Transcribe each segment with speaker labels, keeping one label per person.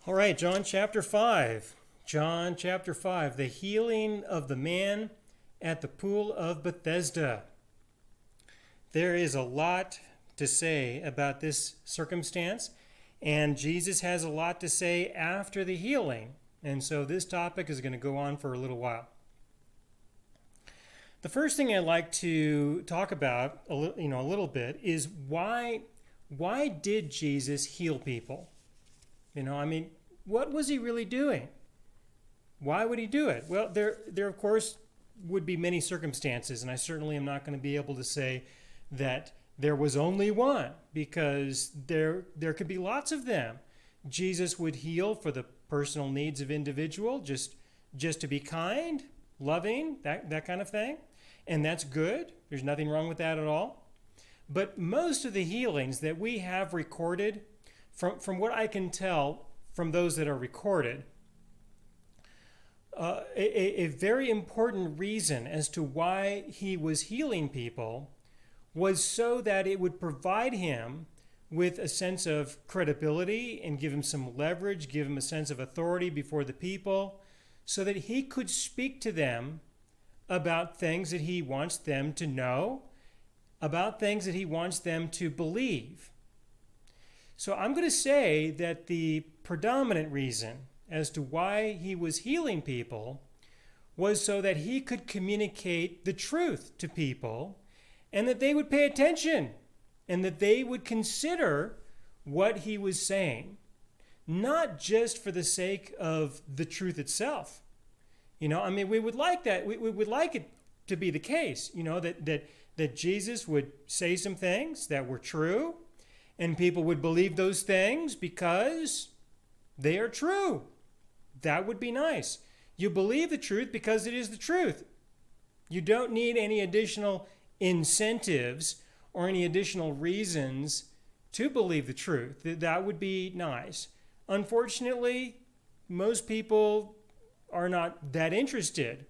Speaker 1: All right, John chapter 5. John chapter 5, the healing of the man at the pool of Bethesda. There is a lot to say about this circumstance, and Jesus has a lot to say after the healing. And so this topic is going to go on for a little while. The first thing I'd like to talk about a little bit is why did Jesus heal people? What was he really doing? Why would he do it? Well, there of course would be many circumstances, and I certainly am not going to be able to say that there was only one, because there could be lots of them. Jesus would heal for the personal needs of individual, just to be kind, loving, that kind of thing. And that's good. There's nothing wrong with that at all. But most of the healings that we have recorded, from what I can tell from those that are recorded, a very important reason as to why he was healing people was so that it would provide him with a sense of credibility and give him some leverage, give him a sense of authority before the people, so that he could speak to them about things that he wants them to know, about things that he wants them to believe. So I'm going to say that the predominant reason as to why he was healing people was so that he could communicate the truth to people, and that they would pay attention, and that they would consider what he was saying, not just for the sake of the truth itself. We would like that. We would like it to be the case, that Jesus would say some things that were true, and people would believe those things because they are true. That would be nice. You believe the truth because it is the truth. You don't need any additional incentives or any additional reasons to believe the truth. That would be nice. Unfortunately, most people are not that interested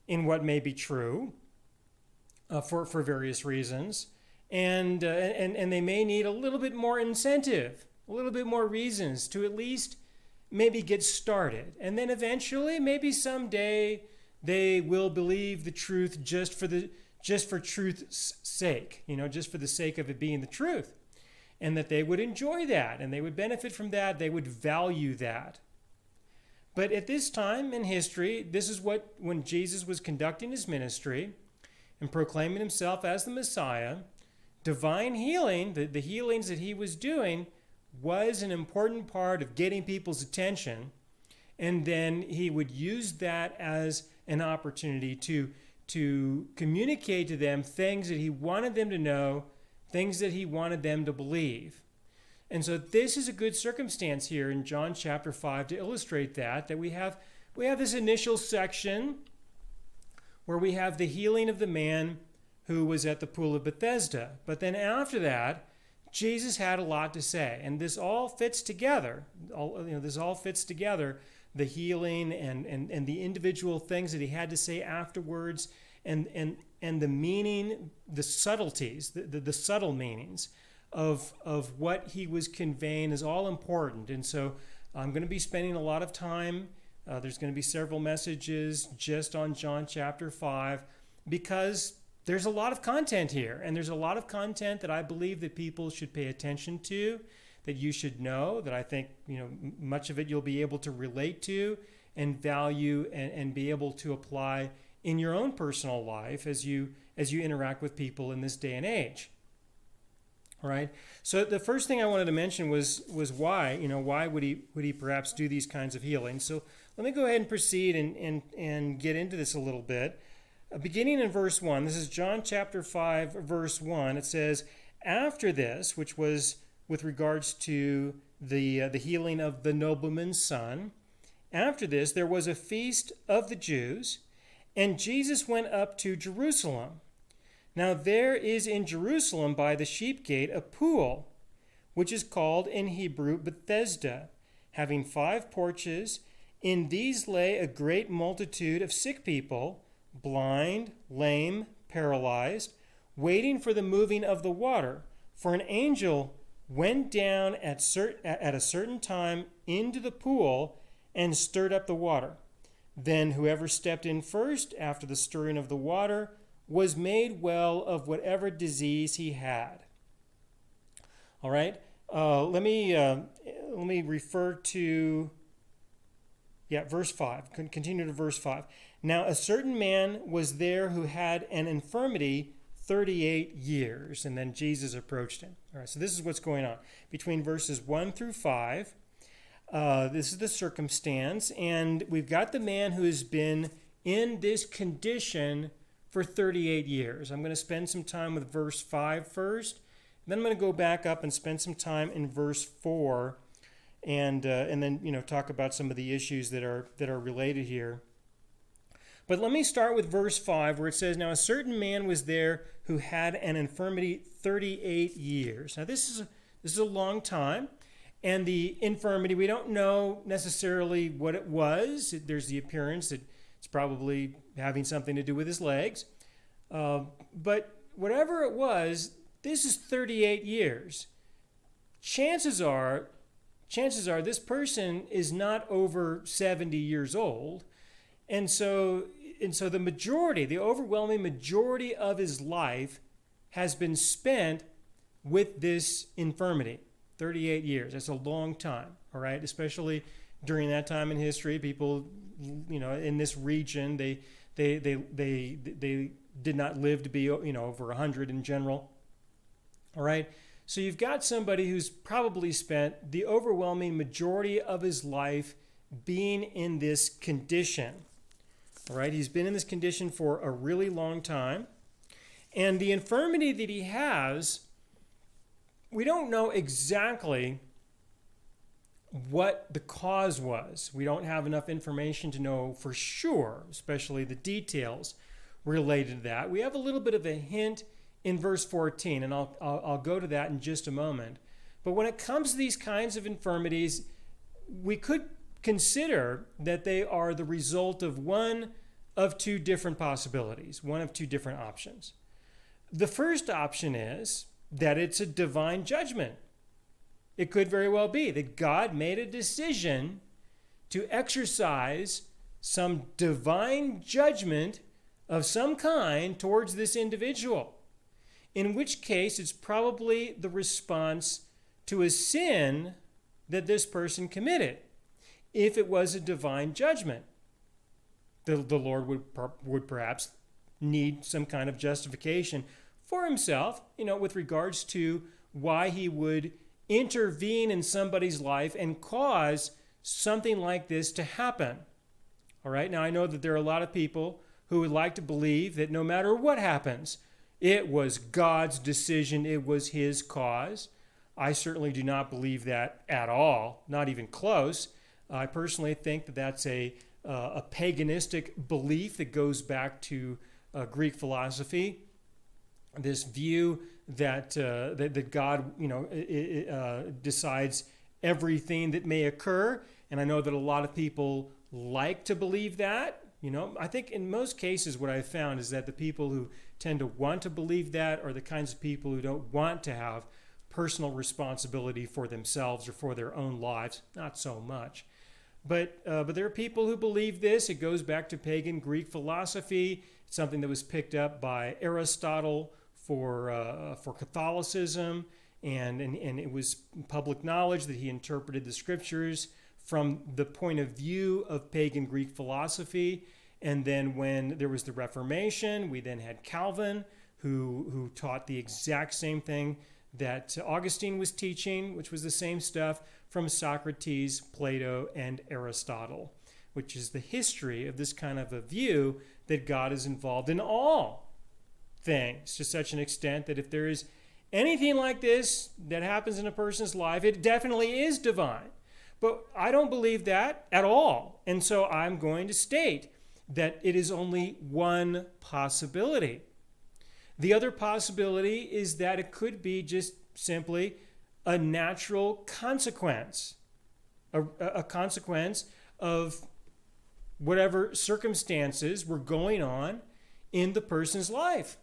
Speaker 1: in what may be true for various reasons. And they may need a little bit more incentive, a little bit more reasons to at least maybe get started. And then eventually, maybe someday, they will believe the truth just for truth's sake, just for the sake of it being the truth. And that they would enjoy that, and they would benefit from that, they would value that. But at this time in history, this is when Jesus was conducting his ministry and proclaiming himself as the Messiah, divine healing, the healings that he was doing, was an important part of getting people's attention. And then he would use that as an opportunity to communicate to them things that he wanted them to know, things that he wanted them to believe. And so this is a good circumstance here in John chapter 5 to illustrate that we have this initial section where we have the healing of the man who was at the pool of Bethesda. But then after that, Jesus had a lot to say, and this all fits together. This all fits together, the healing and the individual things that he had to say afterwards, and the meaning, the subtleties, the subtle meanings of what he was conveying is all important. And so I'm going to be spending a lot of time. There's going to be several messages just on John chapter 5, because there's a lot of content here, and there's a lot of content that I believe that people should pay attention to, that you should know, that I think much of it you'll be able to relate to and value and be able to apply in your own personal life as you interact with people in this day and age. All right. So the first thing I wanted to mention was why. Why would he perhaps do these kinds of healings? So let me go ahead and proceed and get into this a little bit. Beginning in verse 1, this is John chapter 5, verse 1. It says, after this, which was with regards to the healing of the nobleman's son, after this there was a feast of the Jews, and Jesus went up to Jerusalem. Now there is in Jerusalem by the sheep gate a pool, which is called in Hebrew Bethesda, having 5 porches. In these lay a great multitude of sick people, blind, lame, paralyzed, waiting for the moving of the water. For an angel went down at a certain time into the pool and stirred up the water. Then whoever stepped in first after the stirring of the water was made well of whatever disease he had. All right. Let me refer to verse 5. Continue to verse 5. Now a certain man was there who had an infirmity 38 years, and then Jesus approached him. All right, so this is what's going on between verses 1 through 5. This is the circumstance, and we've got the man who has been in this condition for 38 years. I'm going to spend some time with verse 5 first, then I'm going to go back up and spend some time in verse 4, and then talk about some of the issues that are related here. But let me start with verse 5, where it says, "Now a certain man was there who had an infirmity 38 years." Now this is a long time, and the infirmity, we don't know necessarily what it was. There's the appearance that it's probably having something to do with his legs. But whatever it was, this is 38 years. Chances are this person is not over 70 years old. And so the overwhelming majority of his life has been spent with this infirmity. 38 years. That's a long time, all right? Especially during that time in history, people, in this region, they did not live to be, over 100 in general. All right? So you've got somebody who's probably spent the overwhelming majority of his life being in this condition. All right? He's been in this condition for a really long time. And the infirmity that he has, we don't know exactly what the cause was. We don't have enough information to know for sure, especially the details related to that. We have a little bit of a hint in verse 14, and I'll go to that in just a moment. But when it comes to these kinds of infirmities, we could consider that they are the result of one of two different possibilities, one of two different options. The first option is that it's a divine judgment. It could very well be that God made a decision to exercise some divine judgment of some kind towards this individual, in which case it's probably the response to a sin that this person committed. If it was a divine judgment, the Lord would perhaps need some kind of justification for himself, with regards to why he would intervene in somebody's life and cause something like this to happen. All right, now I know that there are a lot of people who would like to believe that no matter what happens, it was God's decision, it was his cause. I certainly do not believe that at all, not even close. I personally think that that's a paganistic belief that goes back to Greek philosophy. This view that God, decides everything that may occur, and I know that a lot of people like to believe that. I think in most cases what I've found is that the people who tend to want to believe that are the kinds of people who don't want to have personal responsibility for themselves or for their own lives. Not so much. But there are people who believe this. It goes back to pagan Greek philosophy. It's something that was picked up by Aristotle for Catholicism, and it was public knowledge that he interpreted the scriptures from the point of view of pagan Greek philosophy. And then when there was the Reformation, we then had Calvin, who taught the exact same thing that Augustine was teaching, which was the same stuff from Socrates, Plato, and Aristotle, which is the history of this kind of a view that God is involved in all things, to such an extent that if there is anything like this that happens in a person's life, it definitely is divine. But I don't believe that at all. And so I'm going to state that it is only one possibility. The other possibility is that it could be just simply a natural consequence, a consequence of whatever circumstances were going on in the person's life.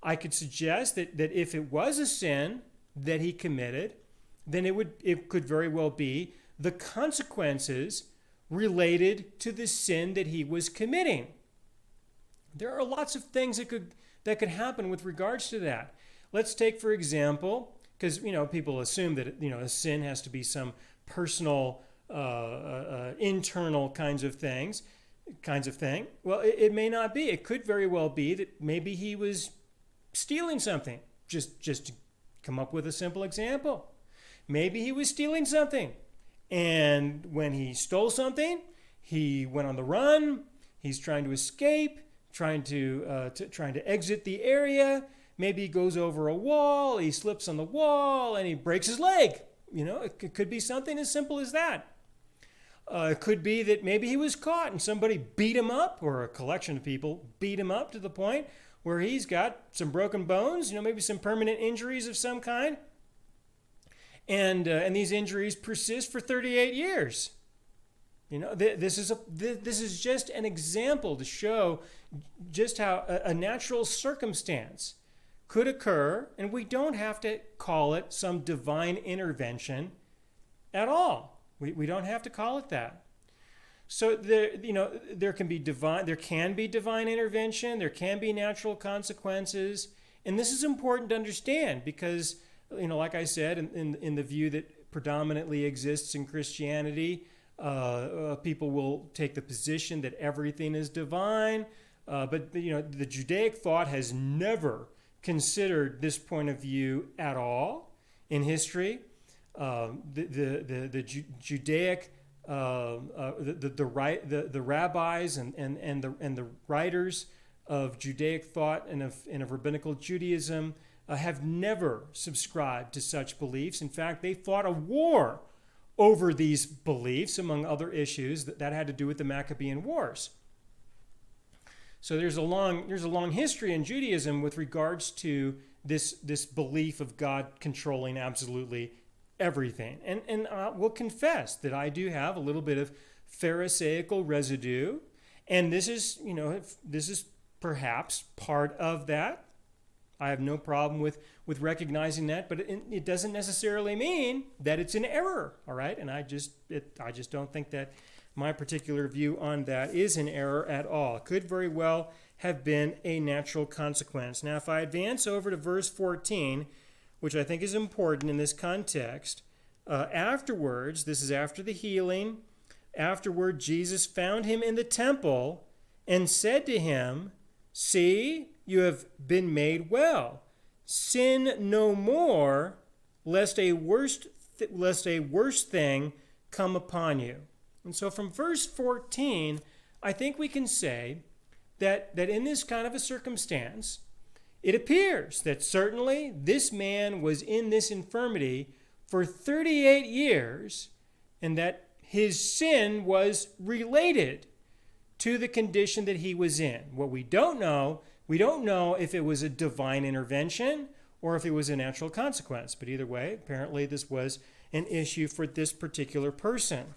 Speaker 1: I could suggest that if it was a sin that he committed, then it could very well be the consequences related to the sin that he was committing. There are lots of things that could happen with regards to that. Let's take, for example, because people assume that a sin has to be some personal, internal kinds of thing. Well, it may not be. It could very well be that maybe he was stealing something. Just to come up with a simple example, maybe he was stealing something, and when he stole something, he went on the run. He's trying to escape, trying to exit the area. Maybe he goes over a wall. He slips on the wall and he breaks his leg. It could be something as simple as that. It could be that maybe he was caught and somebody beat him up, or a collection of people beat him up to the point where he's got some broken bones, maybe some permanent injuries of some kind. And these injuries persist for 38 years. This is just an example to show just how a natural circumstance could occur, and we don't have to call it some divine intervention at all. We don't have to call it that. So there can be divine intervention, there can be natural consequences, and this is important to understand because, like I said, in the view that predominantly exists in Christianity, people will take the position that everything is divine, but the Judaic thought has never considered this point of view at all in history. The Judaic the rabbis and the writers of Judaic thought and of rabbinical Judaism have never subscribed to such beliefs. In fact, they fought a war over these beliefs, among other issues that had to do with the Maccabean Wars. So there's a long history in Judaism with regards to this belief of God controlling absolutely everything. And I will confess that I do have a little bit of Pharisaical residue, and this is perhaps part of that. I have no problem with recognizing that, but it doesn't necessarily mean that it's an error, all right? And I just don't think that my particular view on that is an error at all. It could very well have been a natural consequence. Now, if I advance over to verse 14, which I think is important in this context, afterwards, this is after the healing, afterward Jesus found him in the temple and said to him, "See, you have been made well. Sin no more, lest a worse thing come upon you." And so from verse 14, I think we can say that in this kind of a circumstance, it appears that certainly this man was in this infirmity for 38 years, and that his sin was related to the condition that he was in. What we don't know if it was a divine intervention or if it was a natural consequence. But either way, apparently this was an issue for this particular person.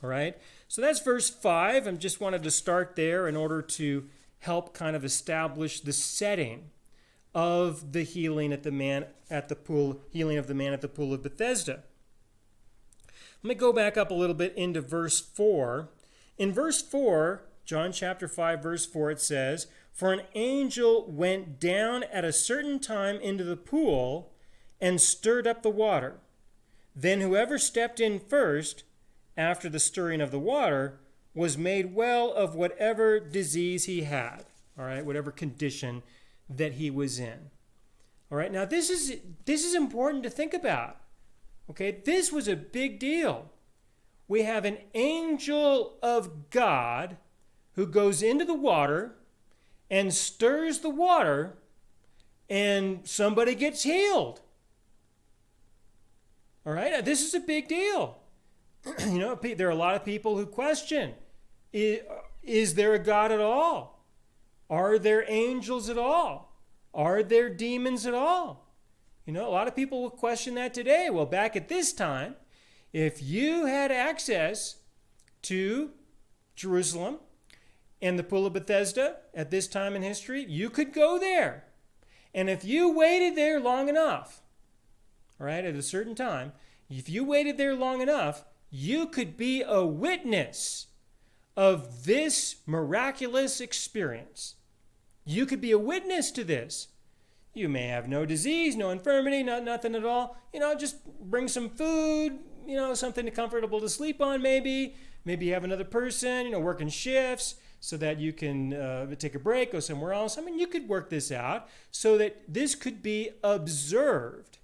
Speaker 1: All right, so that's verse 5. I just wanted to start there in order to help kind of establish the setting of the healing of the man at the pool of Bethesda. Let me go back up a little bit into verse 4. In verse 4, John chapter 5, verse 4, it says, "For an angel went down at a certain time into the pool and stirred up the water. Then whoever stepped in first, after the stirring of the water, was made well of whatever disease he had." All right, whatever condition that he was in. All right, now this is important to think about. Okay, this was a big deal. We have an angel of God who goes into the water and stirs the water, and somebody gets healed. All right, now, this is a big deal. There are a lot of people who question, is there a God at all? Are there angels at all? Are there demons at all? A lot of people will question that today. Well, back at this time, if you had access to Jerusalem and the Pool of Bethesda at this time in history, you could go there. And if you waited there long enough, all right, at a certain time, if you waited there long enough, you could be a witness of this miraculous experience. You could be a witness to this. You may have no disease, no infirmity, nothing at all. Just bring some food, something comfortable to sleep on maybe. Maybe you have another person, working shifts so that you can take a break, go somewhere else. You could work this out so that this could be observed.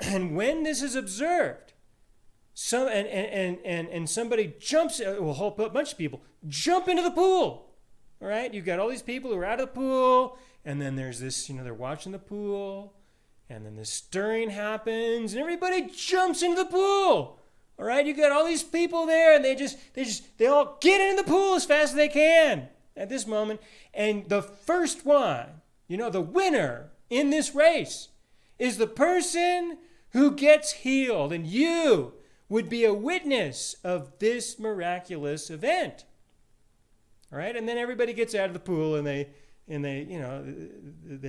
Speaker 1: And when this is observed, and somebody jumps, a whole bunch of people jump into the pool. All right, you've got all these people who are out of the pool, and then there's this, they're watching the pool, and then this stirring happens, and everybody jumps into the pool. All right, you got all these people there, and they all get into the pool as fast as they can at this moment. And the first one, the winner in this race is the person who gets healed, and you would be a witness of this miraculous event. All right, and then everybody gets out of the pool, and they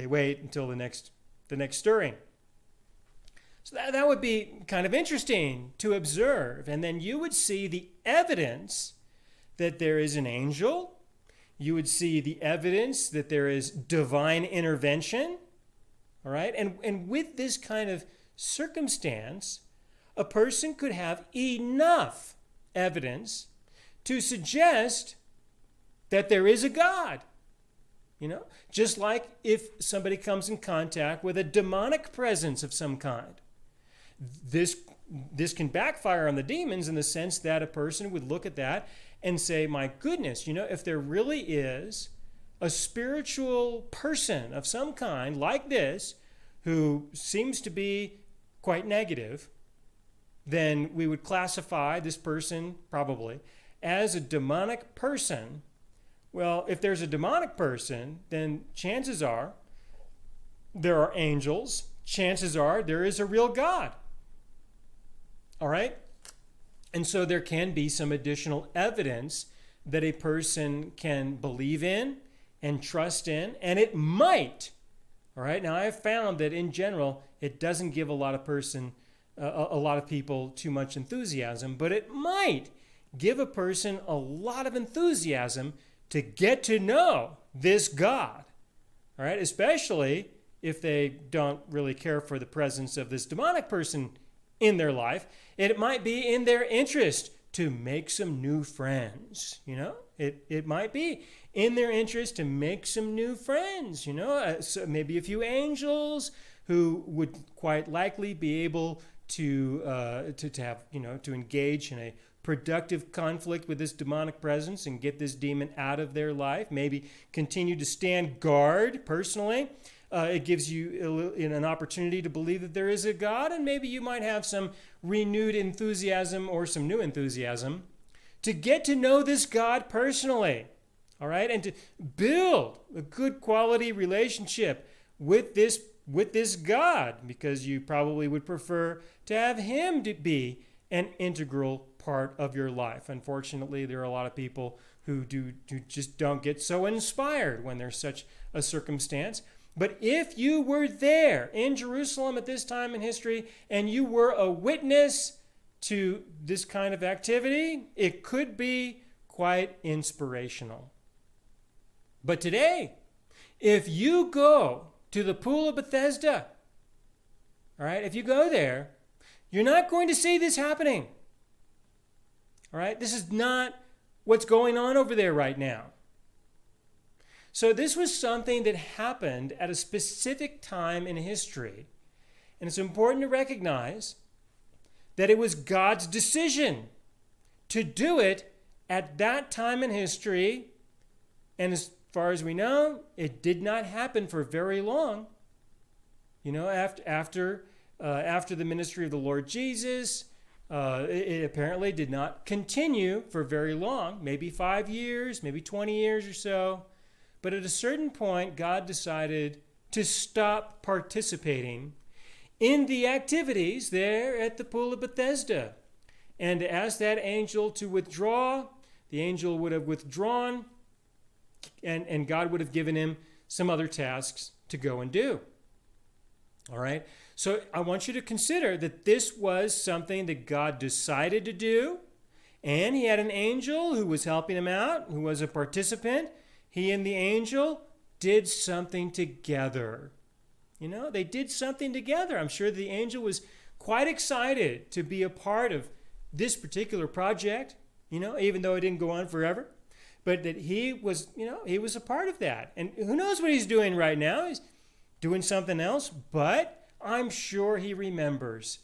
Speaker 1: wait until the next stirring. So that would be kind of interesting to observe. And then you would see the evidence that there is an angel. You would see the evidence that there is divine intervention. All right, and with this kind of circumstance, a person could have enough evidence to suggest that there is a God. Just like if somebody comes in contact with a demonic presence of some kind. This can backfire on the demons in the sense that a person would look at that and say, my goodness, if there really is a spiritual person of some kind like this who seems to be quite negative, then we would classify this person probably as a demonic person. Well, if there's a demonic person, then chances are there are angels. Chances are there is a real God. All right? And so there can be some additional evidence that a person can believe in and trust in, and it might. All right? Now, I've found that in general, it doesn't give a lot of people too much enthusiasm, but it might give a person a lot of enthusiasm to get to know this God. All right? Especially if they don't really care for the presence of this demonic person in their life. It might be in their interest to make some new friends. It might be in their interest to make some new friends. So maybe a few angels who would quite likely be able to have to engage in a productive conflict with this demonic presence and get this demon out of their life. Maybe continue to stand guard personally. It gives you an opportunity to believe that there is a God, and maybe you might have some renewed enthusiasm or some new enthusiasm to get to know this God personally, all right, and to build a good quality relationship with this God, because you probably would prefer to have him to be an integral part of your life. Unfortunately, there are a lot of people who just don't get so inspired when there's such a circumstance. But if you were there in Jerusalem at this time in history and you were a witness to this kind of activity, it could be quite inspirational. But today, if you go to the pool of Bethesda, all right, if you go there, you're not going to see this happening. All right, this is not what's going on over there right now. So this was something that happened at a specific time in history. And it's important to recognize that it was God's decision to do it at that time in history. And as far as we know, it did not happen for very long. After the ministry of the Lord Jesus, it apparently did not continue for very long, maybe 5 years, maybe 20 years or so. But at a certain point, God decided to stop participating in the activities there at the pool of Bethesda. And to ask that angel to withdraw, the angel would have withdrawn, and God would have given him some other tasks to go and do. All right? So I want you to consider that this was something that God decided to do, and he had an angel who was helping him out, who was a participant. He and the angel did something together. They did something together. I'm sure the angel was quite excited to be a part of this particular project, even though it didn't go on forever. But that he was a part of that. And who knows what he's doing right now? He's doing something else, but I'm sure he remembers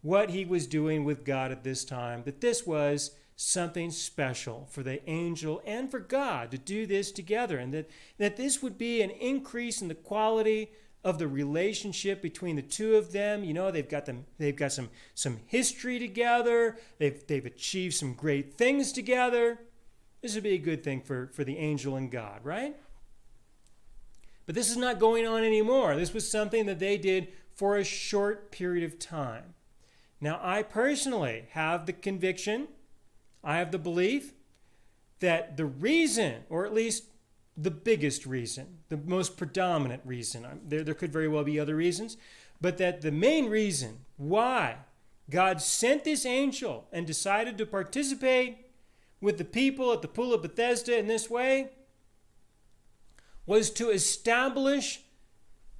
Speaker 1: what he was doing with God at this time, that this was something special for the angel and for God to do this together, and that this would be an increase in the quality of the relationship between the two of them. They've got some history together. They've achieved some great things together. This would be a good thing for the angel and God, right? But this is not going on anymore. This was something that they did for a short period of time. Now, I personally have the conviction, I have the belief that the reason, or at least the biggest reason, the most predominant reason, there could very well be other reasons, but that the main reason why God sent this angel and decided to participate with the people at the pool of Bethesda in this way was to establish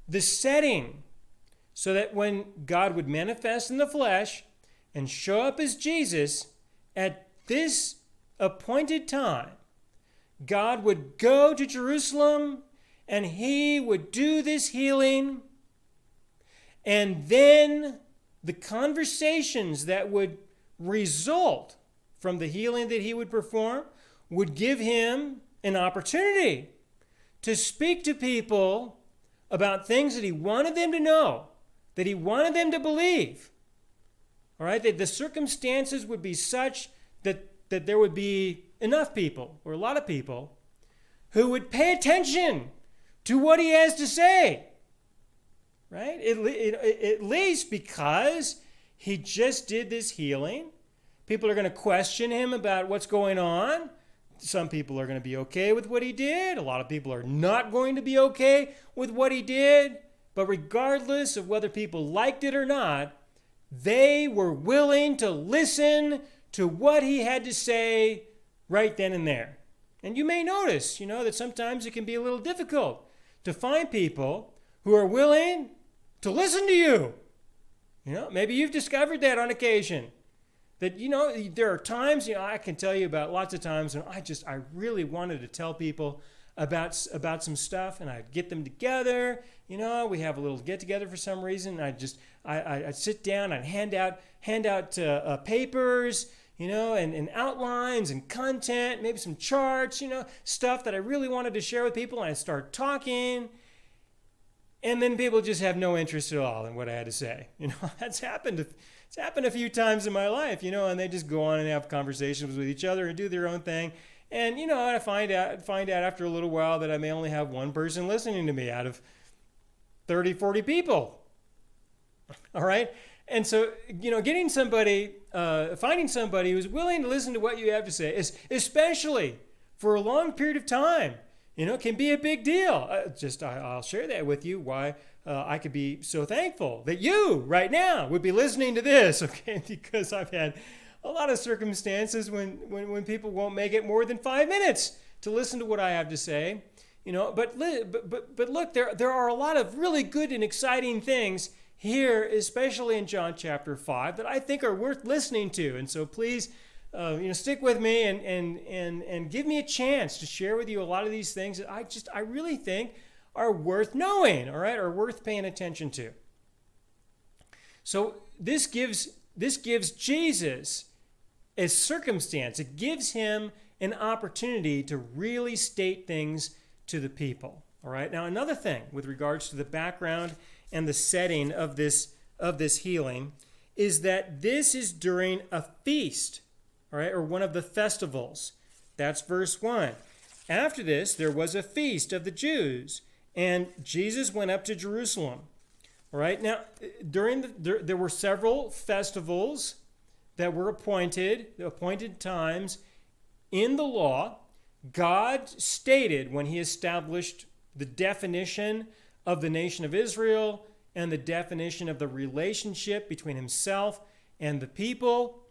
Speaker 1: the setting so that when God would manifest in the flesh and show up as Jesus at this appointed time, God would go to Jerusalem and he would do this healing, and then the conversations that would result from the healing that he would perform would give him an opportunity to speak to people about things that he wanted them to know, that he wanted them to believe. All right, that the circumstances would be such that there would be enough people, or a lot of people, who would pay attention to what he has to say. Right? At least because he just did this healing. People are going to question him about what's going on. Some people are going to be okay with what he did. A lot of people are not going to be okay with what he did. But regardless of whether people liked it or not, they were willing to listen to what he had to say right then and there. And you may notice, that sometimes it can be a little difficult to find people who are willing to listen to you. Maybe you've discovered that on occasion. That, there are times, I can tell you about lots of times when I really wanted to tell people about some stuff, and I'd get them together. We have a little get together for some reason. I'd sit down, I'd hand out papers, and outlines and content, maybe some charts, stuff that I really wanted to share with people, and I'd start talking, and then people just have no interest at all in what I had to say. That's happened. It's happened a few times in my life, and they just go on and have conversations with each other and do their own thing. And, I find out after a little while that I may only have one person listening to me out of 30, 40 people. All right? And so, finding somebody who's willing to listen to what you have to say, especially for a long period of time, can be a big deal. I'll share that with you, why I could be so thankful that you right now would be listening to this, okay? Because I've had a lot of circumstances when people won't make it more than 5 minutes to listen to what I have to say, But look, there are a lot of really good and exciting things here, especially in John chapter 5, that I think are worth listening to. And so please, stick with me and give me a chance to share with you a lot of these things that I really think are worth knowing, all right, or worth paying attention to. So this gives Jesus a circumstance. It gives him an opportunity to really state things to the people. All right. Now, another thing with regards to the background and the setting of this healing is that this is during a feast, all right, or one of the festivals. That's verse 1. After this, there was a feast of the Jews, and Jesus went up to Jerusalem. All right. Now, there were several festivals that were appointed times in the law. God stated when he established the definition of the nation of Israel and the definition of the relationship between himself and the people.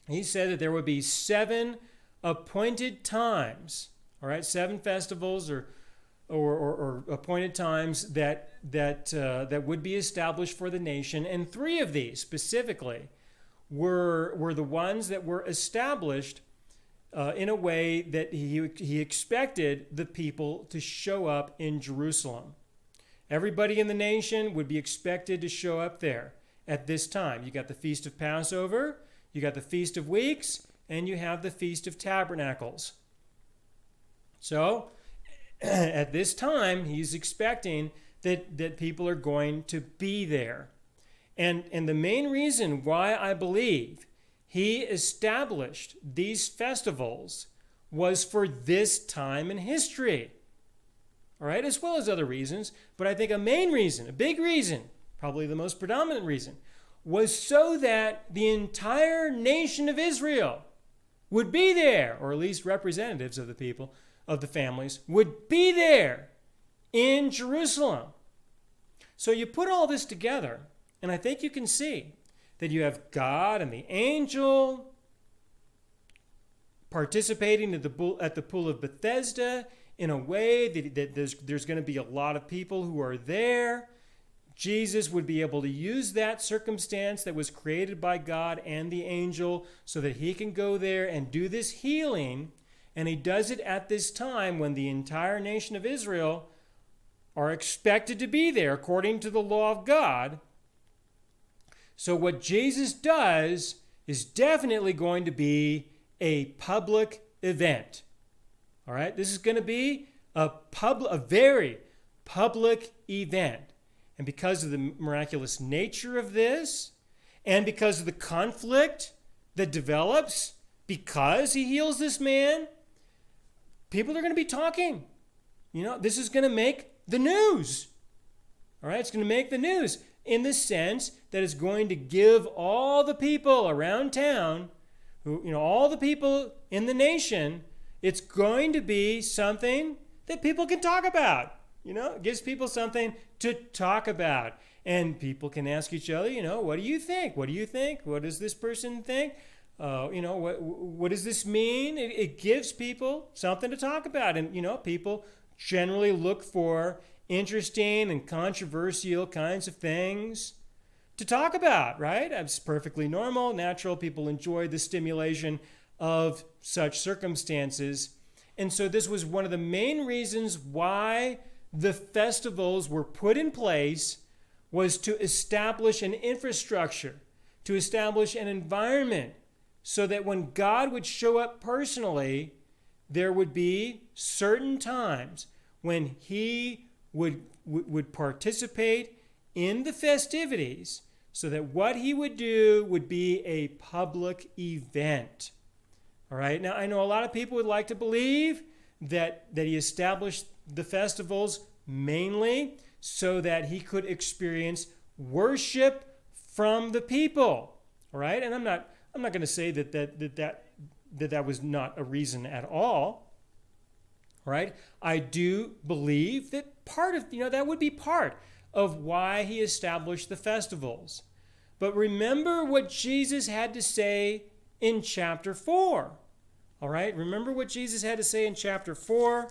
Speaker 1: He said that there would be 7 appointed times, all right, 7 festivals or appointed times that would be established for the nation, and 3 of these specifically were the ones that were established in a way that he expected the people to show up in Jerusalem. Everybody in the nation would be expected to show up there at this time. You got the Feast of Passover, you got the Feast of Weeks, and you have the Feast of Tabernacles. So at this time, he's expecting that people are going to be there. And the main reason why I believe he established these festivals was for this time in history. All right, as well as other reasons, but I think a main reason, a big reason, probably the most predominant reason, was so that the entire nation of Israel would be there, or at least representatives of the people, of the families, would be there in Jerusalem. So you put all this together, and I think you can see that you have God and the angel participating at the pool of Bethesda in a way that there's going to be a lot of people who are there. Jesus would be able to use that circumstance that was created by God and the angel so that he can go there and do this healing. And he does it at this time when the entire nation of Israel are expected to be there according to the law of God. So what Jesus does is definitely going to be a public event. All right, this is going to be a very public event. And because of the miraculous nature of this, and because of the conflict that develops, because he heals this man, people are going to be talking. You know, this is going to make the news. All right, it's going to make the news in the sense that it's going to give all the people around town, all the people in the nation, it's going to be something that people can talk about. It gives people something to talk about. And people can ask each other, what do you think? What do you think? What does this person think? What does this mean? It gives people something to talk about. And, people generally look for interesting and controversial kinds of things to talk about, right? That's perfectly normal, natural. People enjoy the stimulation of such circumstances. And so this was one of the main reasons why the festivals were put in place, was to establish an infrastructure, to establish an environment, so that when God would show up personally, there would be certain times when he would participate in the festivities, so that what he would do would be a public event. All right. Now, I know a lot of people would like to believe that he established the festivals mainly so that he could experience worship from the people. All right. And I'm not going to say that was not a reason at all. All right. I do believe that part of, that would be part of why he established the festivals. But remember what Jesus had to say in chapter 4. All right. Remember what Jesus had to say in chapter 4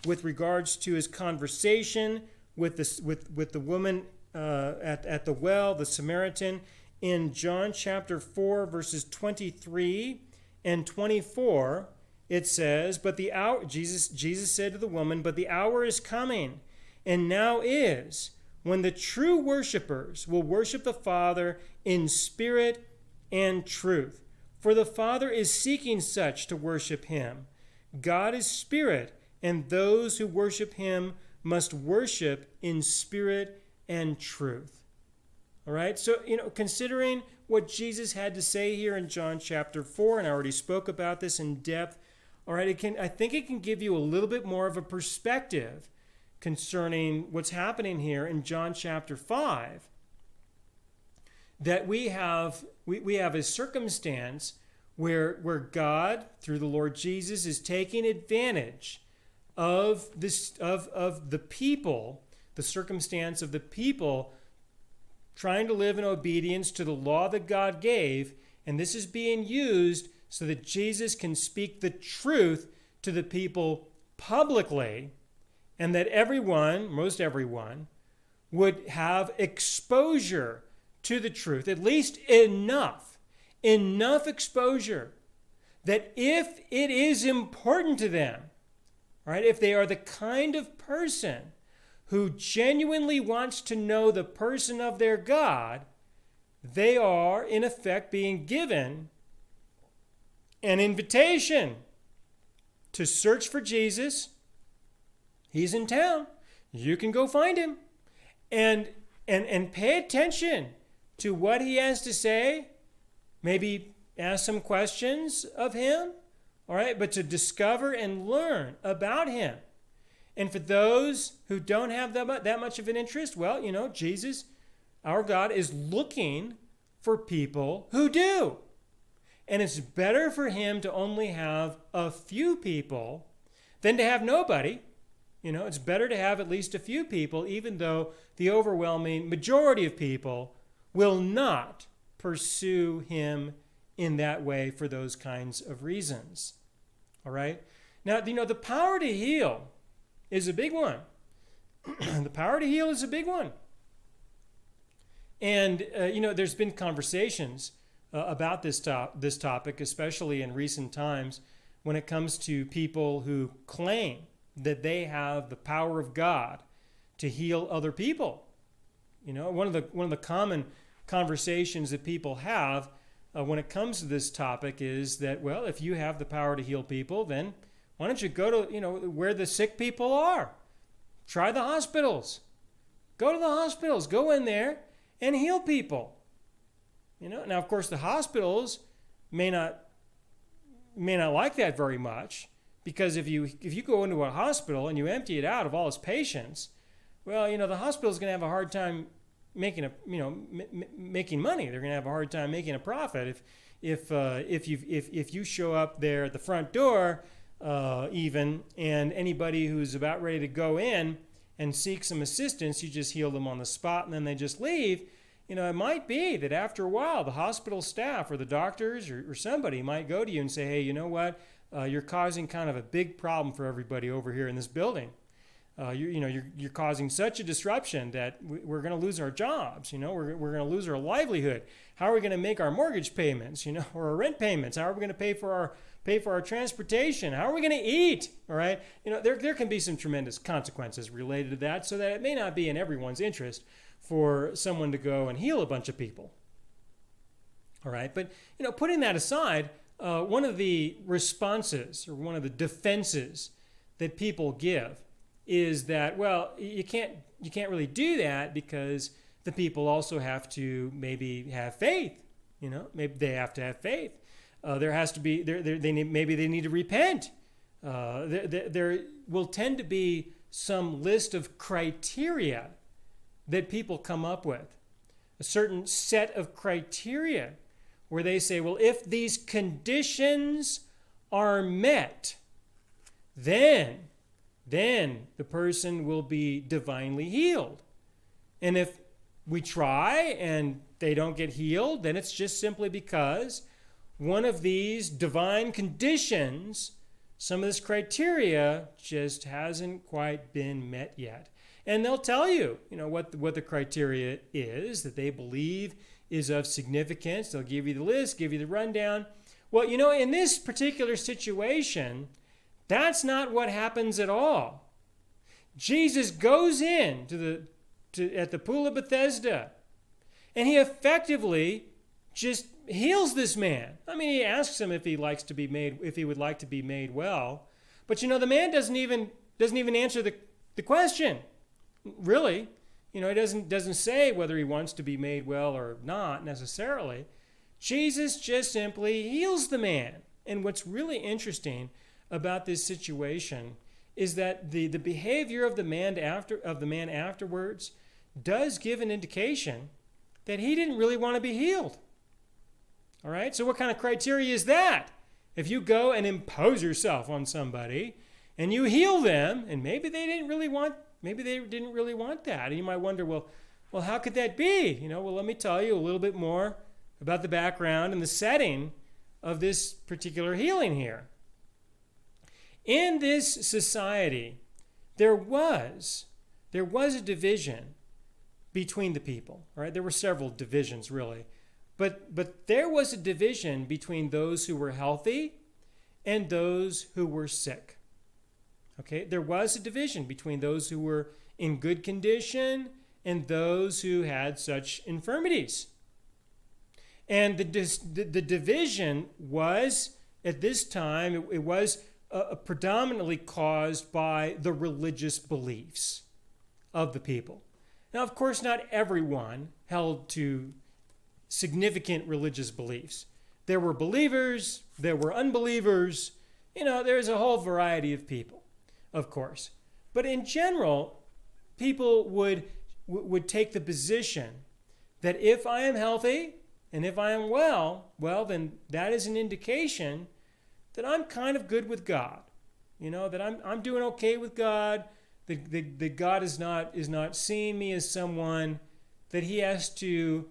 Speaker 1: with regards to his conversation with the woman at the well, the Samaritan, in John chapter 4, verses 23 and 24. It says, "But the hour," Jesus said to the woman, "But the hour is coming, and now is, when the true worshipers will worship the Father in spirit and truth. For the Father is seeking such to worship him. God is spirit, and those who worship him must worship in spirit and truth." All right, so, considering what Jesus had to say here in John chapter 4, and I already spoke about this in depth, all right, I think it can give you a little bit more of a perspective concerning what's happening here in John chapter 5, that we have a circumstance where God, through the Lord Jesus, is taking advantage of the people, the circumstance of the people trying to live in obedience to the law that God gave, and this is being used so that Jesus can speak the truth to the people publicly, and that everyone, most everyone, would have exposure to the truth, at least enough exposure that if it is important to them, right, if they are the kind of person who genuinely wants to know the person of their God, they are, in effect, being given an invitation to search for Jesus. He's in town. You can go find him. And pay attention to what he has to say. Maybe ask some questions of him. All right, but to discover and learn about him. And for those who don't have that much of an interest, well, Jesus, our God, is looking for people who do. And it's better for him to only have a few people than to have nobody. It's better to have at least a few people, even though the overwhelming majority of people will not pursue him in that way for those kinds of reasons. All right? Now, the power to heal is a big one. The power to heal is a big one. And, there's been conversations about this topic, especially in recent times, when it comes to people who claim that they have the power of God to heal other people. One of the common conversations that people have when it comes to this topic is that, well, if you have the power to heal people, then why don't you go to, where the sick people are? Try the hospitals. Go to the hospitals. Go in there and heal people. Now, of course, the hospitals may not like that very much, because if you go into a hospital and you empty it out of all its patients, well, the hospital is going to have a hard time making making money. They're going to have a hard time making a profit if you show up there at the front door, and anybody who's about ready to go in and seek some assistance, you just heal them on the spot and then they just leave. It might be that after a while, the hospital staff or the doctors or somebody might go to you and say, hey, you know what? You're causing kind of a big problem for everybody over here in this building. You're causing such a disruption that we're going to lose our jobs. We're going to lose our livelihood. How are we going to make our mortgage payments? Or our rent payments? How are we going to pay for our transportation? How are we going to eat? All right. There can be some tremendous consequences related to that, so that it may not be in everyone's interest for someone to go and heal a bunch of people. All right. But putting that aside, one of the responses or one of the defenses that people give is that, well, you can't really do that because the people also have to maybe have faith. Maybe they have to have faith. There has to be maybe they need to repent. There will tend to be some list of criteria that people come up with, a certain set of criteria where they say, well, if these conditions are met, then the person will be divinely healed. And if we try and they don't get healed, then it's just simply because one of these divine conditions, some of this criteria, just hasn't quite been met yet. And they'll tell you, what the criteria is that they believe is of significance. They'll give you the list, give you the rundown. Well, in this particular situation, that's not what happens at all. Jesus goes in at the pool of Bethesda, and he effectively just heals this man. He asks him if he would like to be made well, but the man doesn't even answer the question. Really, he doesn't say whether he wants to be made well or not necessarily. Jesus just simply heals the man. And what's really interesting about this situation is that the behavior of the man afterwards does give an indication that he didn't really want to be healed. All right, so what kind of criteria is that? If you go and impose yourself on somebody and you heal them, and maybe they didn't really want that, and you might wonder, well, Well, how could that be? Well, let me tell you a little bit more about the background and the setting of this particular healing here. In this society, there was a division between the people, right? There were several divisions, really. But there was a division between those who were healthy and those who were sick. Okay? There was a division between those who were in good condition and those who had such infirmities. And the division was, at this time, it was predominantly caused by the religious beliefs of the people. Now, of course, not everyone held to significant religious beliefs. There were believers, there were unbelievers, there's a whole variety of people, of course. But in general, people would take the position that if I am healthy and if I am well, then that is an indication that I'm kind of good with God. That I'm doing okay with God, that God is not seeing me as someone that he has to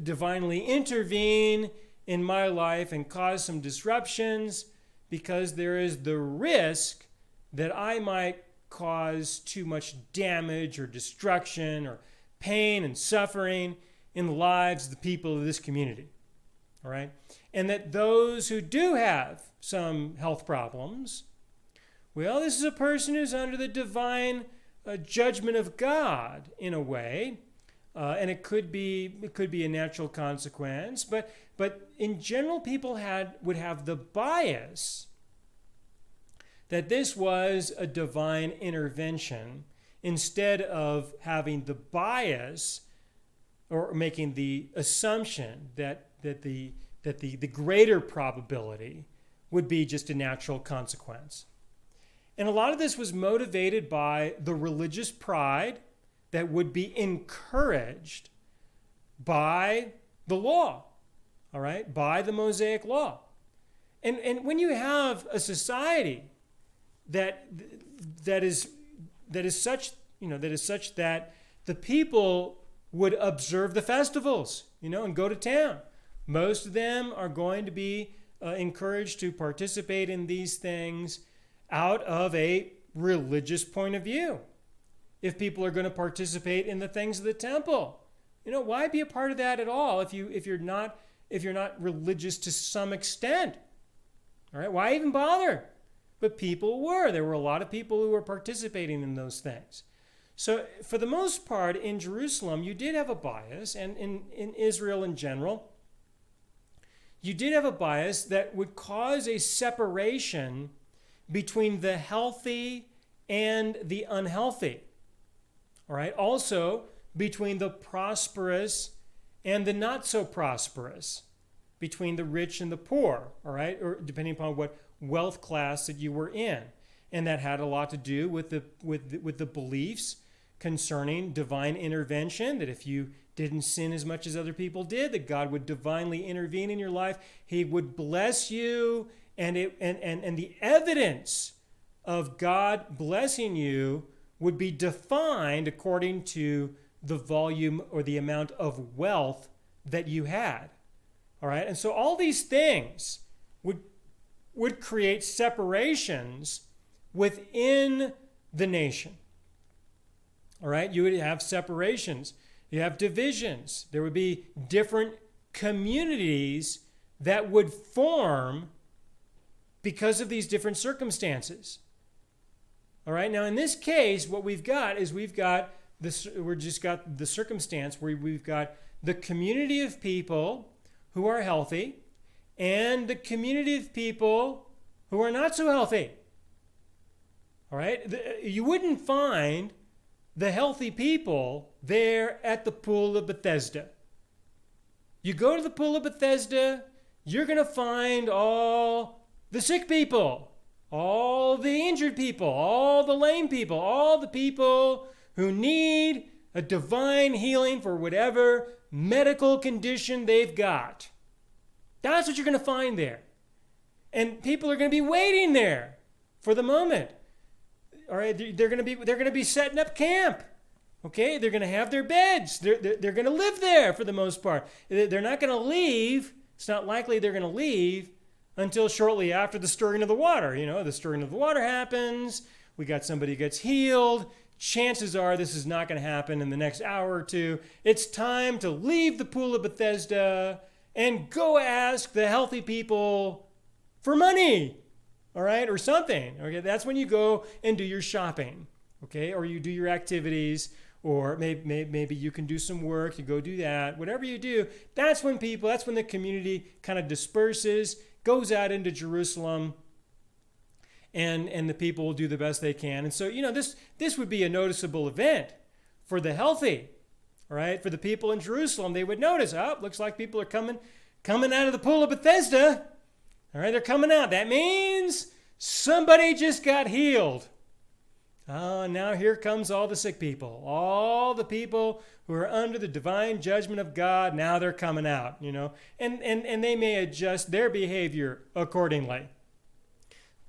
Speaker 1: divinely intervene in my life and cause some disruptions, because there is the risk that I might cause too much damage or destruction or pain and suffering in the lives of the people of this community. All right? And that those who do have some health problems, well, this is a person who's under the divine judgment of God in a way. And it could be a natural consequence, but in general, people would have the bias that this was a divine intervention, instead of having the bias or making the assumption that the greater probability would be just a natural consequence. And a lot of this was motivated by the religious pride that would be encouraged by the law, all right, by the Mosaic law. And when you have a society that is such that the people would observe the festivals, and go to town. Most of them are going to be encouraged to participate in these things out of a religious point of view. If people are going to participate in the things of the temple, why be a part of that at all if you're not religious to some extent? All right, why even bother? But people were. There were a lot of people who were participating in those things. So for the most part, in Jerusalem, you did have a bias, and in Israel in general, you did have a bias that would cause a separation between the healthy and the unhealthy. All right. Also, between the prosperous and the not so prosperous, between the rich and the poor. All right, or depending upon what wealth class that you were in, and that had a lot to do with the beliefs concerning divine intervention. That if you didn't sin as much as other people did, that God would divinely intervene in your life. He would bless you, and the evidence of God blessing you would be defined according to the volume or the amount of wealth that you had. All right? And so all these things would create separations within the nation. All right? You would have separations. You have divisions. There would be different communities that would form because of these different circumstances. All right. Now, in this case, what we've got is we've got the circumstance where we've got the community of people who are healthy and the community of people who are not so healthy. All right. You wouldn't find the healthy people there at the pool of Bethesda. You go to the pool of Bethesda, you're going to find all the sick people, all the injured people, all the lame people, all the people who need a divine healing for whatever medical condition they've got. That's what you're going to find there. And people are going to be waiting there for the moment. All right, they're going to be setting up camp. Okay, they're going to have their beds. They're going to live there for the most part. They're not going to leave. It's not likely they're going to leave until shortly after the stirring of the water. The stirring of the water happens. We got somebody who gets healed. Chances are this is not going to happen in the next hour or two. It's time to leave the pool of Bethesda and go ask the healthy people for money, all right, or something. Okay, that's when you go and do your shopping, okay, or you do your activities, or maybe you can do some work. You go do that. Whatever you do, that's when the community kind of disperses, goes out into Jerusalem, and the people will do the best they can. And so, this would be a noticeable event for the healthy, all right? For the people in Jerusalem, they would notice, looks like people are coming out of the pool of Bethesda. All right, they're coming out. That means somebody just got healed. Now here comes all the sick people. All the people who are under the divine judgment of God, now they're coming out, and they may adjust their behavior accordingly.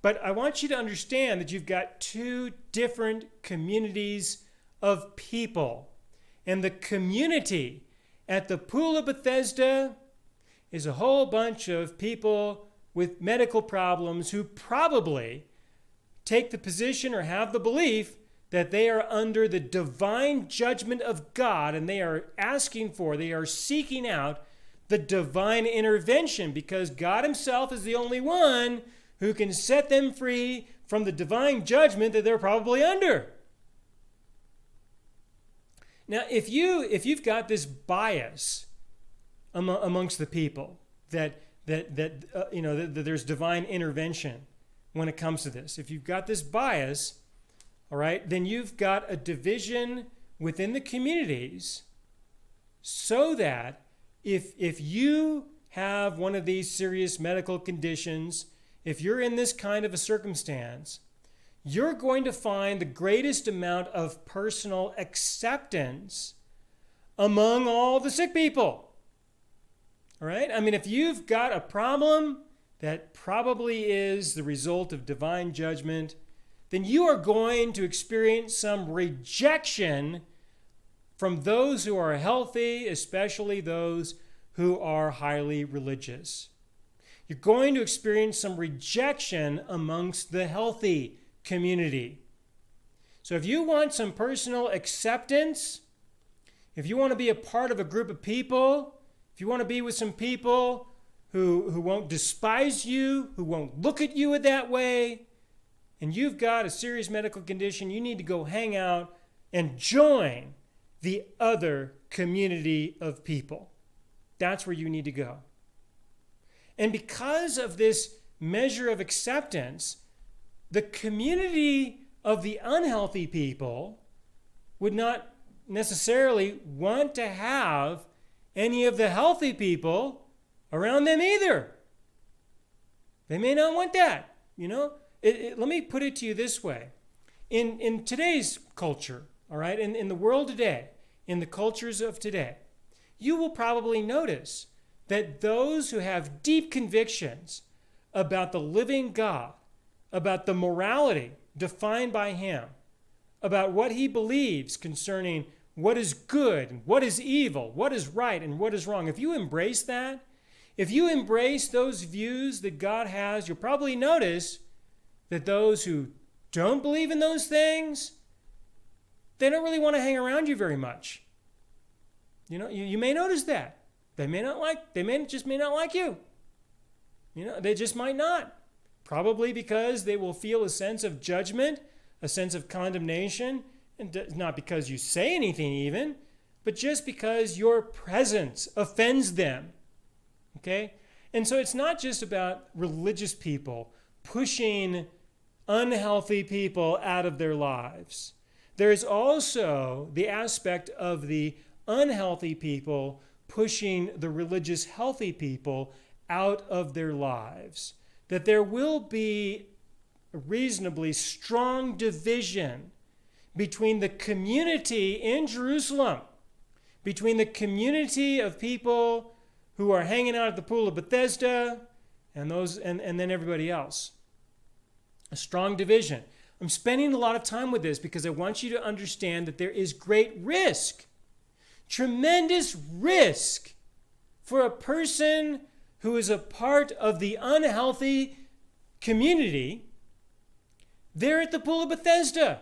Speaker 1: But I want you to understand that you've got two different communities of people. And the community at the pool of Bethesda is a whole bunch of people with medical problems who probably take the position or have the belief that they are under the divine judgment of God, and they are seeking out the divine intervention, because God himself is the only one who can set them free from the divine judgment that they're probably under. Now, if you've got this bias amongst the people that there's divine intervention when it comes to this, if you've got this bias, all right, then you've got a division within the communities, so that if you have one of these serious medical conditions, if you're in this kind of a circumstance, you're going to find the greatest amount of personal acceptance among all the sick people. All right? I mean, if you've got a problem that probably is the result of divine judgment, then you are going to experience some rejection from those who are healthy, especially those who are highly religious. You're going to experience some rejection amongst the healthy community. So if you want some personal acceptance, if you want to be a part of a group of people, if you want to be with some people who won't despise you, who won't look at you that way, and you've got a serious medical condition, you need to go hang out and join the other community of people. That's where you need to go. And because of this measure of acceptance, the community of the unhealthy people would not necessarily want to have any of the healthy people around them either. They may not want that, Let me put it to you this way. In today's culture, all right, in the world today, in the cultures of today, you will probably notice that those who have deep convictions about the living God, about the morality defined by him, about what he believes concerning what is good and what is evil, what is right and what is wrong, if you embrace that, if you embrace those views that God has, you'll probably notice that those who don't believe in those things, they don't really want to hang around you very much. You may notice that. They may not like you. They just might not. Probably because they will feel a sense of judgment, a sense of condemnation, and not because you say anything even, but just because your presence offends them. Okay? And so it's not just about religious people pushing unhealthy people out of their lives. There is also the aspect of the unhealthy people pushing the religious healthy people out of their lives. That there will be a reasonably strong division between the community in Jerusalem, between the community of people who are hanging out at the pool of Bethesda and then everybody else. A strong division. I'm spending a lot of time with this because I want you to understand that there is great risk, tremendous risk for a person who is a part of the unhealthy community there at the Pool of Bethesda.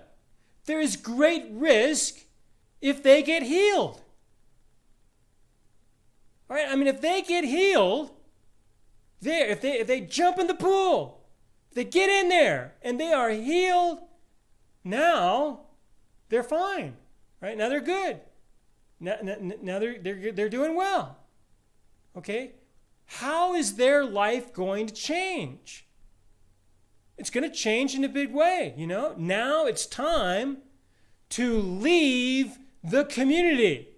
Speaker 1: There is great risk if they get healed. All right, I mean, if they get healed, if they jump in the pool, if they get in there and they are healed, now they're fine. Right? Now they're good. Now they're doing well. Okay? How is their life going to change? It's going to change in a big way, you know? Now it's time to leave the community.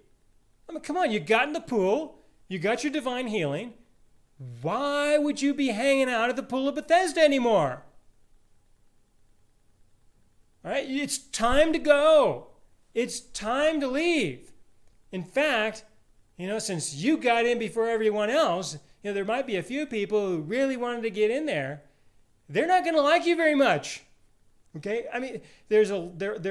Speaker 1: I mean, come on, you got in the pool, you got your divine healing. Why would you be hanging out at the Pool of Bethesda anymore? All right, it's time to go. It's time to leave. In fact, you know, since you got in before everyone else, you know, there might be a few people who really wanted to get in there. They're not going to like you very much. Okay? I mean, there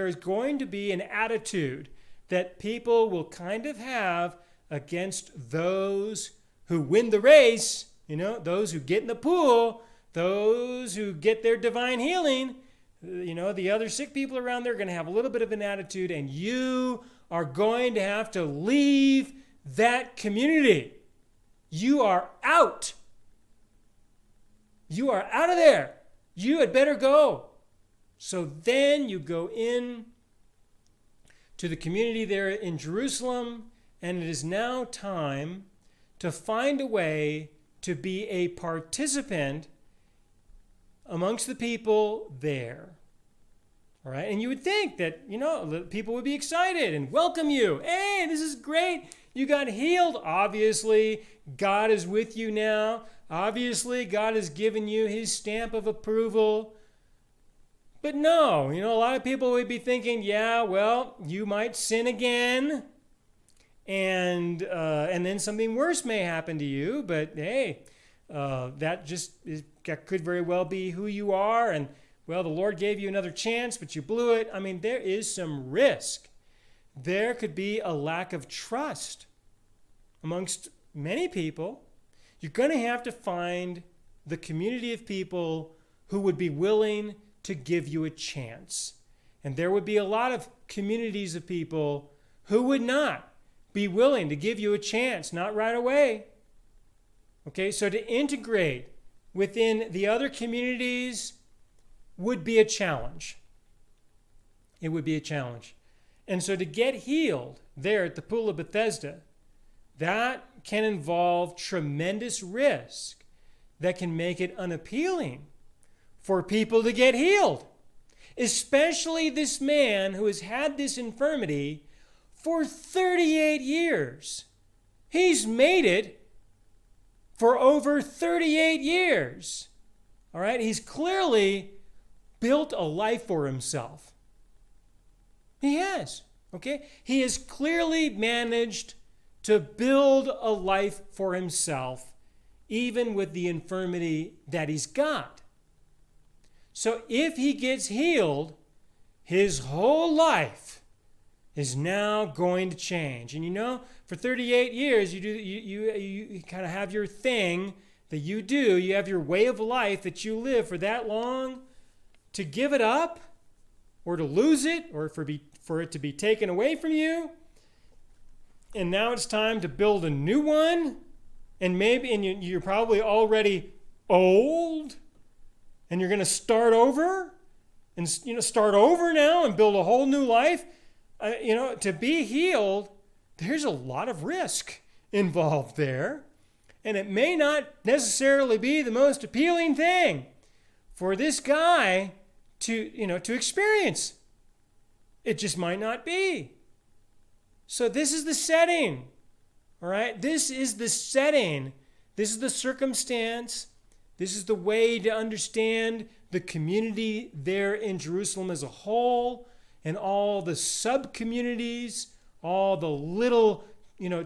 Speaker 1: is going to be an attitude that people will kind of have against those who win the race, you know, those who get in the pool, those who get their divine healing. You know, the other sick people around there are going to have a little bit of an attitude, and you are going to have to leave that community. You are out. You are out of there. You had better go. So then you go in to the community there in Jerusalem, and it is now time to find a way to be a participant amongst the people there. All right? And you would think that, you know, people would be excited and welcome you. Hey, this is great. You got healed. Obviously, God is with you now. Obviously, God has given you his stamp of approval. But no, you know, a lot of people would be thinking, yeah, well, you might sin again, and then something worse may happen to you. But hey, that could very well be who you are. And well, the Lord gave you another chance, but you blew it. I mean, there is some risk. There could be a lack of trust amongst many people. You're going to have to find the community of people who would be willing to give you a chance. And there would be a lot of communities of people who would not be willing to give you a chance, not right away. Okay, so to integrate within the other communities would be a challenge. It would be a challenge. And so to get healed there at the Pool of Bethesda, that can involve tremendous risk that can make it unappealing for people to get healed, especially this man who has had this infirmity for 38 years. He's made it for over 38 years. All right? He's clearly built a life for himself. He has. Okay? He has clearly managed to build a life for himself, even with the infirmity that he's got. So if he gets healed, his whole life is now going to change. And you know, for 38 years, you kind of have your thing that you do. You have your way of life that you live for that long. To give it up, or to lose it, or for it to be taken away from you, and now it's time to build a new one, and you're probably already old, and you're going to start over, and start over now and build a whole new life. To be healed, there's a lot of risk involved there, and it may not necessarily be the most appealing thing for this guy to experience. It just might not be. So this is the setting, all right? This is the setting. This is the circumstance. This is the way to understand the community there in Jerusalem as a whole, and all the sub-communities, all the little,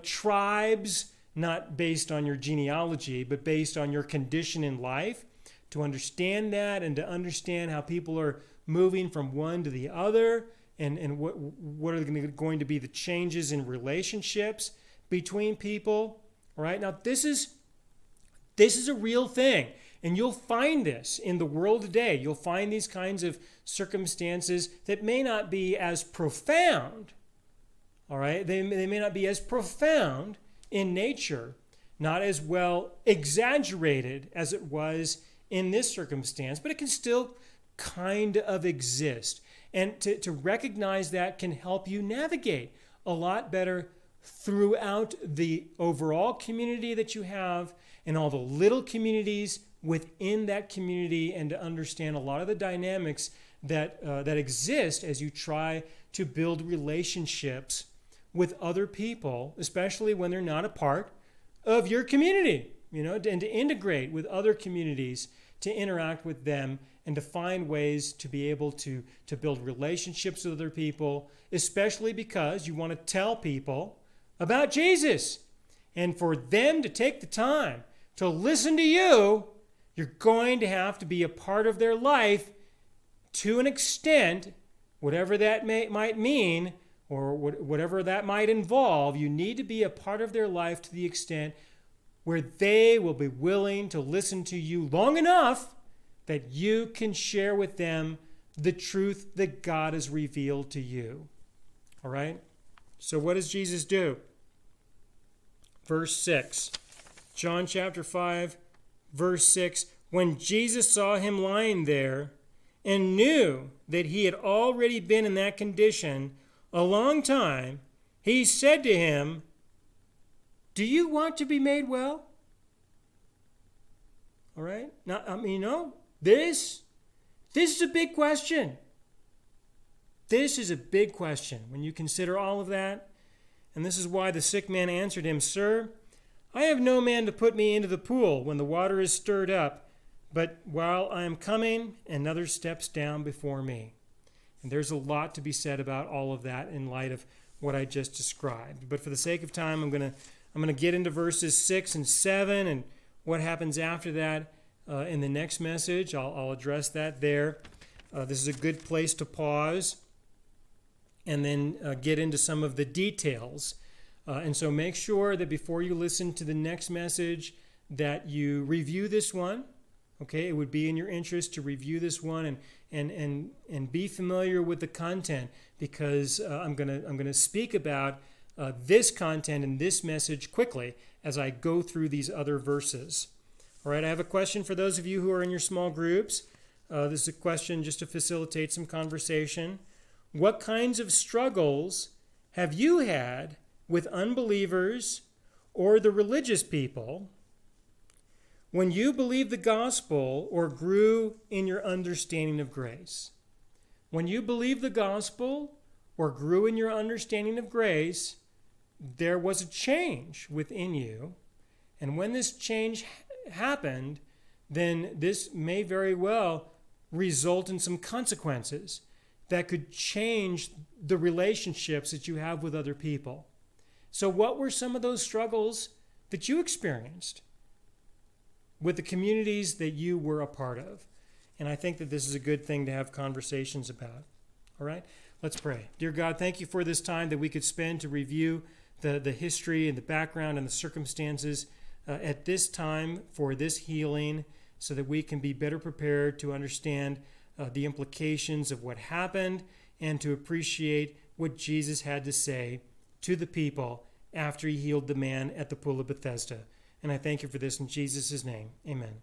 Speaker 1: tribes, not based on your genealogy, but based on your condition in life. To understand that and to understand how people are moving from one to the other, and what are going to be the changes in relationships between people. All right, now this is a real thing, and you'll find this in the world today. You'll find these kinds of circumstances that may not be as profound. All right, they may not be as profound in nature, not as well exaggerated as it was in this circumstance, but it can still kind of exist. And to recognize that can help you navigate a lot better throughout the overall community that you have and all the little communities within that community, and to understand a lot of the dynamics that exist as you try to build relationships with other people, especially when they're not a part of your community, and to integrate with other communities, to interact with them, and to find ways to be able to build relationships with other people, especially because you want to tell people about Jesus. And for them to take the time to listen to you, you're going to have to be a part of their life to an extent, whatever that might mean, or whatever that might involve. You need to be a part of their life to the extent where they will be willing to listen to you long enough that you can share with them the truth that God has revealed to you. All right? So what does Jesus do? Verse 6. John chapter 5, verse 6. When Jesus saw him lying there and knew that he had already been in that condition a long time, he said to him, "Do you want to be made well?" All right? Now, this is a big question. This is a big question when you consider all of that. And this is why the sick man answered him, "Sir, I have no man to put me into the pool when the water is stirred up, but while I am coming, another steps down before me." And there's a lot to be said about all of that in light of what I just described. But for the sake of time, I'm going to get into verses 6 and 7 and what happens after that in the next message. I'll address that there. This is a good place to pause and then get into some of the details. And so make sure that before you listen to the next message that you review this one. Okay, it would be in your interest to review this one and be familiar with the content, because I'm gonna speak about this content and this message quickly as I go through these other verses. All right, I have a question for those of you who are in your small groups. This is a question just to facilitate some conversation. What kinds of struggles have you had with unbelievers or the religious people when you believed the gospel or grew in your understanding of grace? When you believed the gospel or grew in your understanding of grace, there was a change within you. And when this change happened, then this may very well result in some consequences that could change the relationships that you have with other people. So what were some of those struggles that you experienced with the communities that you were a part of? And I think that this is a good thing to have conversations about. All right, let's pray. Dear God, thank you for this time that we could spend to review the history and the background and the circumstances at this time for this healing, so that we can be better prepared to understand the implications of what happened and to appreciate what Jesus had to say to the people after he healed the man at the pool of Bethesda. And I thank you for this in Jesus' name. Amen.